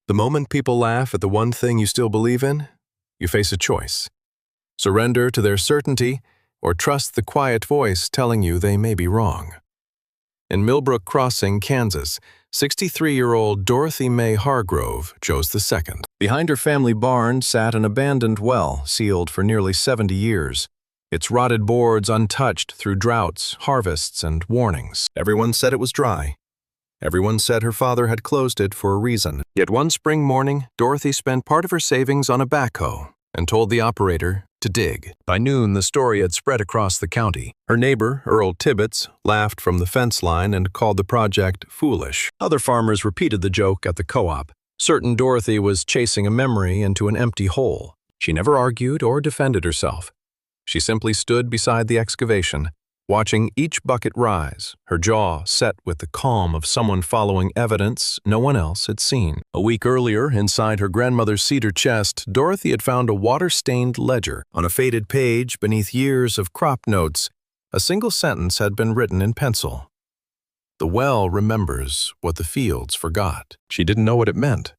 The moment people laugh at the one thing you still believe in, you face a choice. Surrender to their certainty or trust the quiet voice telling you they may be wrong. In Millbrook Crossing, Kansas, 63-year-old Dorothy Mae Hargrove chose the second. Behind her family barn sat an abandoned well sealed for nearly 70 years, its rotted boards untouched through droughts, harvests, and warnings. Everyone said it was dry. Everyone said her father had closed it for a reason. Yet one spring morning, Dorothy spent part of her savings on a backhoe and told the operator to dig. By noon, the story had spread across the county. Her neighbor, Earl Tibbetts, laughed from the fence line and called the project foolish. Other farmers repeated the joke at the co-op, certain Dorothy was chasing a memory into an empty hole. She never argued or defended herself. She simply stood beside the excavation, watching each bucket rise, her jaw set with the calm of someone following evidence no one else had seen. A week earlier, inside her grandmother's cedar chest, Dorothy had found a water-stained ledger. On a faded page, beneath years of crop notes, a single sentence had been written in pencil. "The well remembers what the fields forgot." She didn't know what it meant,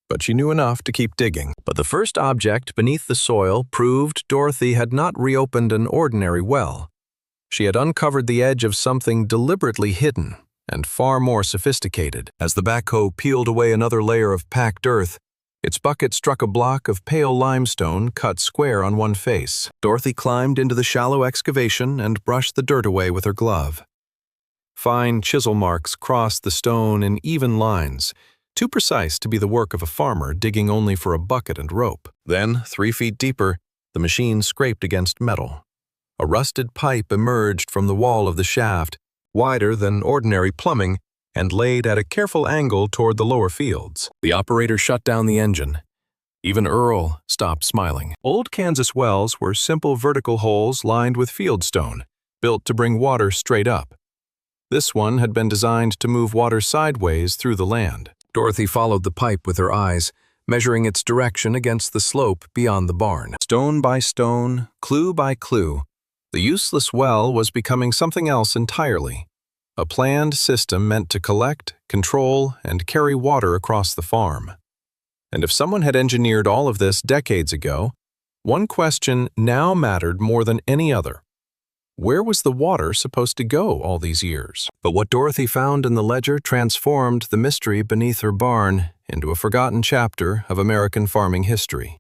but she knew enough to keep digging. But the first object beneath the soil proved Dorothy had not reopened an ordinary well. She had uncovered the edge of something deliberately hidden and far more sophisticated. As the backhoe peeled away another layer of packed earth, its bucket struck a block of pale limestone cut square on one face. Dorothy climbed into the shallow excavation and brushed the dirt away with her glove. Fine chisel marks crossed the stone in even lines, too precise to be the work of a farmer digging only for a bucket and rope. Then, 3 feet deeper, the machine scraped against metal. A rusted pipe emerged from the wall of the shaft, wider than ordinary plumbing, and laid at a careful angle toward the lower fields. The operator shut down the engine. Even Earl stopped smiling. Old Kansas wells were simple vertical holes lined with fieldstone, built to bring water straight up. This one had been designed to move water sideways through the land. Dorothy followed the pipe with her eyes, measuring its direction against the slope beyond the barn. Stone by stone, clue by clue, the useless well was becoming something else entirely. A planned system meant to collect, control, and carry water across the farm. And if someone had engineered all of this decades ago, one question now mattered more than any other. Where was the water supposed to go all these years? But what Dorothy found in the ledger transformed the mystery beneath her barn into a forgotten chapter of American farming history.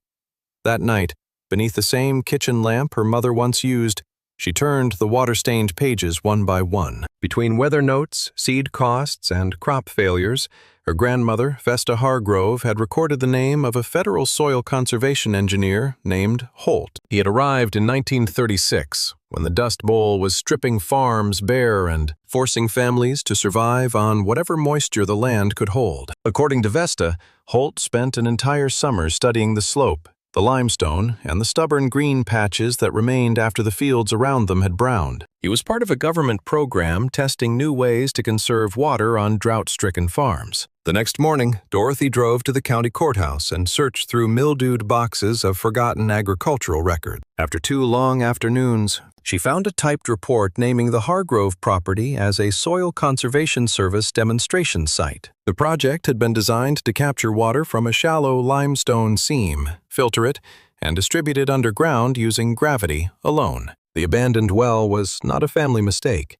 That night, beneath the same kitchen lamp her mother once used, she turned the water-stained pages one by one. Between weather notes, seed costs, and crop failures, her grandmother, Vesta Hargrove, had recorded the name of a federal soil conservation engineer named Holt. He had arrived in 1936, when the Dust Bowl was stripping farms bare and forcing families to survive on whatever moisture the land could hold. According to Vesta, Holt spent an entire summer studying the slope, the limestone, and the stubborn green patches that remained after the fields around them had browned. He was part of a government program testing new ways to conserve water on drought-stricken farms. The next morning, Dorothy drove to the county courthouse and searched through mildewed boxes of forgotten agricultural records. After 2 long afternoons, she found a typed report naming the Hargrove property as a Soil Conservation Service demonstration site. The project had been designed to capture water from a shallow limestone seam, filter it, and distribute it underground using gravity alone. The abandoned well was not a family mistake.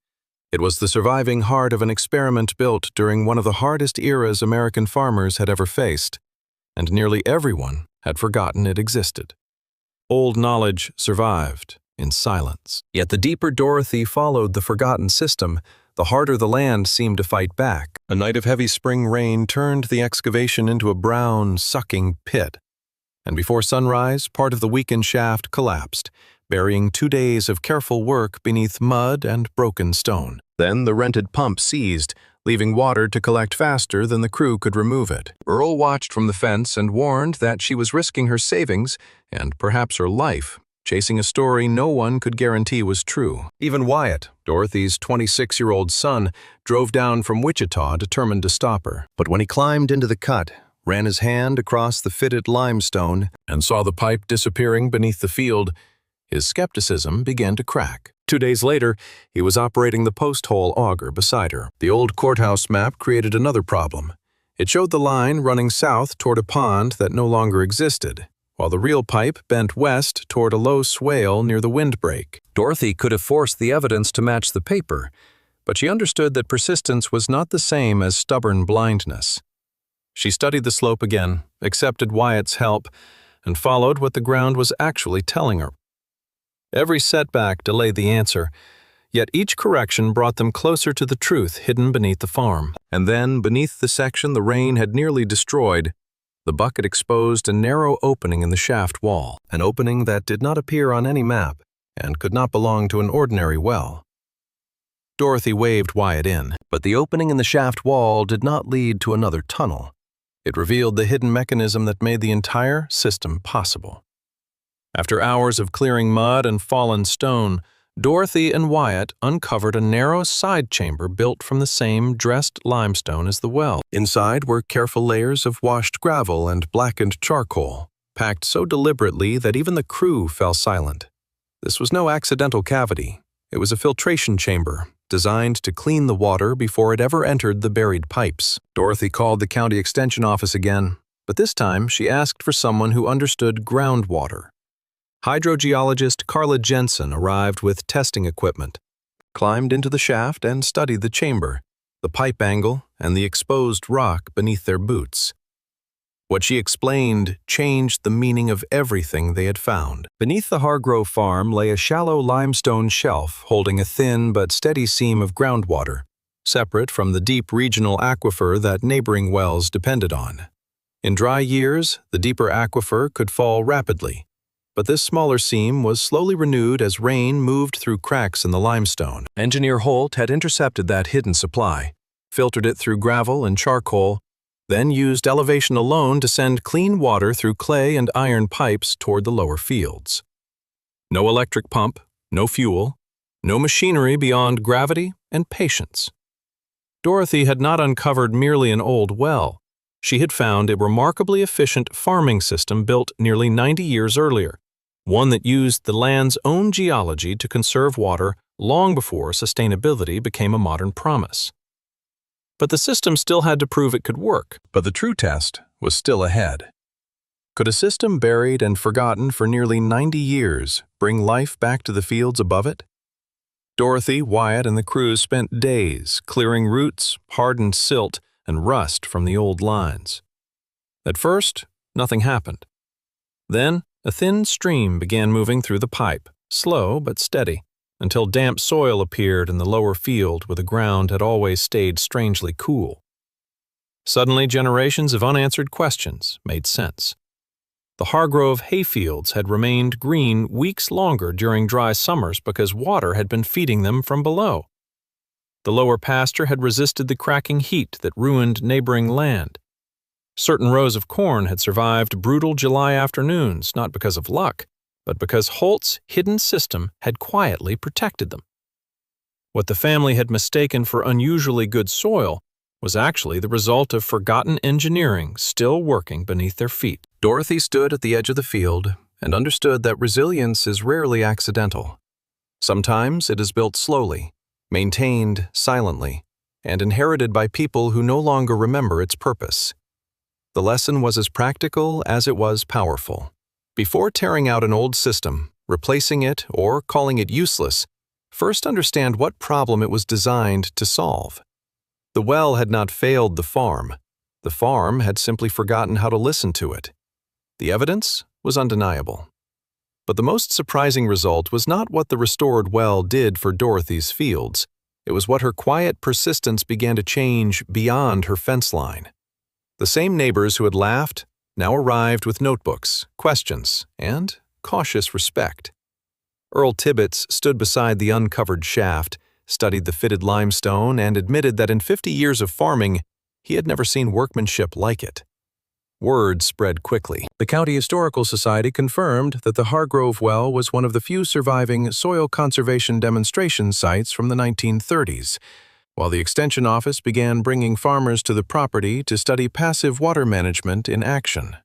It was the surviving heart of an experiment built during one of the hardest eras American farmers had ever faced, and nearly everyone had forgotten it existed. Old knowledge survived in silence. Yet the deeper Dorothy followed the forgotten system, the harder the land seemed to fight back. A night of heavy spring rain turned the excavation into a brown, sucking pit, and before sunrise, part of the weakened shaft collapsed, burying 2 days of careful work beneath mud and broken stone. Then the rented pump seized, leaving water to collect faster than the crew could remove it. Earl watched from the fence and warned that she was risking her savings, and perhaps her life, chasing a story no one could guarantee was true. Even Wyatt, Dorothy's 26-year-old son, drove down from Wichita determined to stop her. But when he climbed into the cut, ran his hand across the fitted limestone, and saw the pipe disappearing beneath the field, his skepticism began to crack. 2 days later, he was operating the post hole auger beside her. The old courthouse map created another problem. It showed the line running south toward a pond that no longer existed, while the real pipe bent west toward a low swale near the windbreak. Dorothy could have forced the evidence to match the paper, but she understood that persistence was not the same as stubborn blindness. She studied the slope again, accepted Wyatt's help, and followed what the ground was actually telling her. Every setback delayed the answer, yet each correction brought them closer to the truth hidden beneath the farm. And then, beneath the section the rain had nearly destroyed, the bucket exposed a narrow opening in the shaft wall, an opening that did not appear on any map and could not belong to an ordinary well. Dorothy waved Wyatt in, but the opening in the shaft wall did not lead to another tunnel. It revealed the hidden mechanism that made the entire system possible. After hours of clearing mud and fallen stone, Dorothy and Wyatt uncovered a narrow side chamber built from the same dressed limestone as the well. Inside were careful layers of washed gravel and blackened charcoal, packed so deliberately that even the crew fell silent. This was no accidental cavity. It was a filtration chamber, designed to clean the water before it ever entered the buried pipes. Dorothy called the county extension office again, but this time she asked for someone who understood groundwater. Hydrogeologist Carla Jensen arrived with testing equipment, climbed into the shaft and studied the chamber, the pipe angle, and the exposed rock beneath their boots. What she explained changed the meaning of everything they had found. Beneath the Hargrove farm lay a shallow limestone shelf holding a thin but steady seam of groundwater, separate from the deep regional aquifer that neighboring wells depended on. In dry years, the deeper aquifer could fall rapidly, but this smaller seam was slowly renewed as rain moved through cracks in the limestone. Engineer Holt had intercepted that hidden supply, filtered it through gravel and charcoal, then used elevation alone to send clean water through clay and iron pipes toward the lower fields. No electric pump, no fuel, no machinery beyond gravity and patience. Dorothy had not uncovered merely an old well. She had found a remarkably efficient farming system built nearly 90 years earlier, one that used the land's own geology to conserve water long before sustainability became a modern promise. But the system still had to prove it could work. But the true test was still ahead. Could a system buried and forgotten for nearly 90 years bring life back to the fields above it? Dorothy, Wyatt, and the crews spent days clearing roots, hardened silt, and rust from the old lines. At first, nothing happened. Then, a thin stream began moving through the pipe, slow but steady, until damp soil appeared in the lower field where the ground had always stayed strangely cool. Suddenly, generations of unanswered questions made sense. The Hargrove hayfields had remained green weeks longer during dry summers because water had been feeding them from below. The lower pasture had resisted the cracking heat that ruined neighboring land. Certain rows of corn had survived brutal July afternoons not because of luck, but because Holt's hidden system had quietly protected them. What the family had mistaken for unusually good soil was actually the result of forgotten engineering still working beneath their feet. Dorothy stood at the edge of the field and understood that resilience is rarely accidental. Sometimes it is built slowly, maintained silently, and inherited by people who no longer remember its purpose. The lesson was as practical as it was powerful. Before tearing out an old system, replacing it, or calling it useless, first understand what problem it was designed to solve. The well had not failed the farm. The farm had simply forgotten how to listen to it. The evidence was undeniable. But the most surprising result was not what the restored well did for Dorothy's fields. It was what her quiet persistence began to change beyond her fence line. The same neighbors who had laughed now arrived with notebooks, questions, and cautious respect. Earl Tibbets stood beside the uncovered shaft, studied the fitted limestone, and admitted that in 50 years of farming, he had never seen workmanship like it. Word spread quickly. The County Historical Society confirmed that the Hargrove well was one of the few surviving soil conservation demonstration sites from the 1930s, while the Extension Office began bringing farmers to the property to study passive water management in action.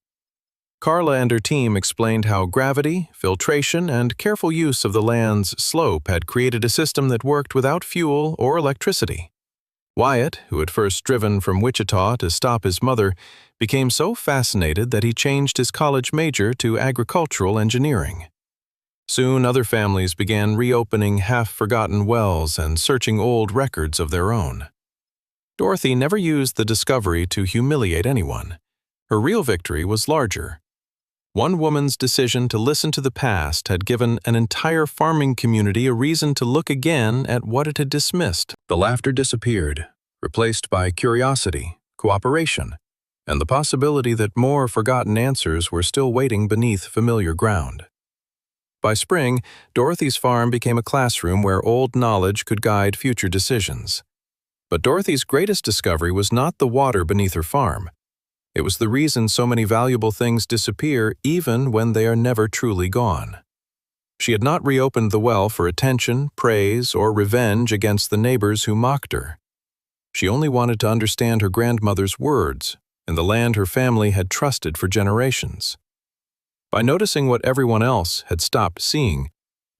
Carla and her team explained how gravity, filtration, and careful use of the land's slope had created a system that worked without fuel or electricity. Wyatt, who had first driven from Wichita to stop his mother, became so fascinated that he changed his college major to agricultural engineering. Soon other families began reopening half-forgotten wells and searching old records of their own. Dorothy never used the discovery to humiliate anyone. Her real victory was larger. One woman's decision to listen to the past had given an entire farming community a reason to look again at what it had dismissed. The laughter disappeared, replaced by curiosity, cooperation, and the possibility that more forgotten answers were still waiting beneath familiar ground. By spring, Dorothy's farm became a classroom where old knowledge could guide future decisions. But Dorothy's greatest discovery was not the water beneath her farm. It was the reason so many valuable things disappear even when they are never truly gone. She had not reopened the well for attention, praise, or revenge against the neighbors who mocked her. She only wanted to understand her grandmother's words and the land her family had trusted for generations. By noticing what everyone else had stopped seeing,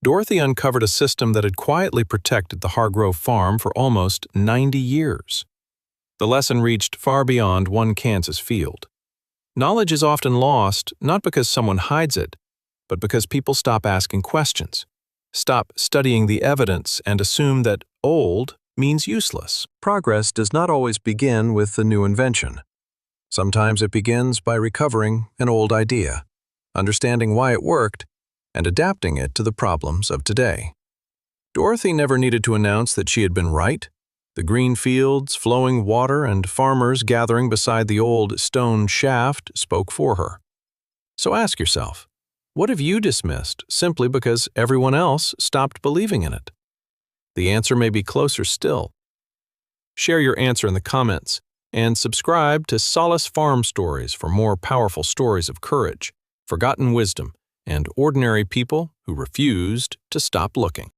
Dorothy uncovered a system that had quietly protected the Hargrove farm for almost 90 years. The lesson reached far beyond one Kansas field. Knowledge is often lost not because someone hides it, but because people stop asking questions, stop studying the evidence, and assume that old means useless. Progress does not always begin with a new invention. Sometimes it begins by recovering an old idea, understanding why it worked, and adapting it to the problems of today. Dorothy never needed to announce that she had been right. The green fields, flowing water, and farmers gathering beside the old stone shaft spoke for her. So ask yourself, what have you dismissed simply because everyone else stopped believing in it? The answer may be closer still. Share your answer in the comments, and subscribe to Solace Farm Stories for more powerful stories of courage, forgotten wisdom, and ordinary people who refused to stop looking.